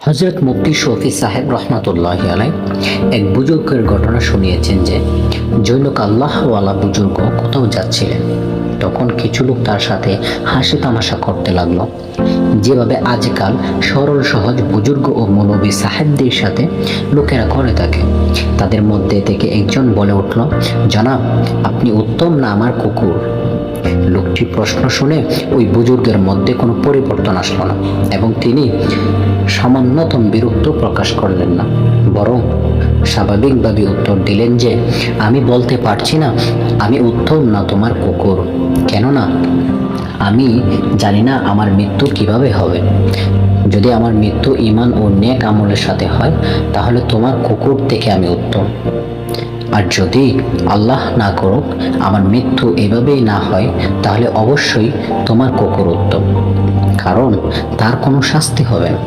হযরত মুফতি শফি সাহেব রহমাতুল্লাহ আলাই এক বুজুর্গের ঘটনা শুনিয়েছেন যে জৈনক আল্লাহওয়ালা বুজুর্গ কোথাও যাচ্ছিলেন। তখন কিছু লোক তার সাথে হাসি তামাশা করতে লাগলো, যেভাবে আজকাল সরল সহজ বুজুর্গ ও মৌলবী সাহেবদের সাথে লোকেরা করে থাকে। তাদের মধ্যে থেকে একজন বলে উঠল, জনাব, আপনি উত্তম না আমার কুকুর? লোকটির প্রশ্ন শুনে ওই বুজুর্গের মধ্যে কোনো পরিবর্তন আসলো না এবং তিনি সামান্যতম বিরক্ত প্রকাশ করলেন না, বরং স্বাভাবিকভাবে উত্তর দিলেন যে আমি বলতে পারছি না আমি উত্তম না তোমার কুকুর, কেননা আমি জানি না আমার মৃত্যু কিভাবে হবে। যদি আমার মৃত্যু ঈমান ও নেক আমলের সাথে হয় তাহলে তোমার কুকুর থেকে আমি উত্তম, আর যদি আল্লাহ না করুক আমার মৃত্যু এভাবেই না হয় তাহলে অবশ্যই তোমার কুকুর উত্তম, কারণ তার কোনো শাস্তি হবে না।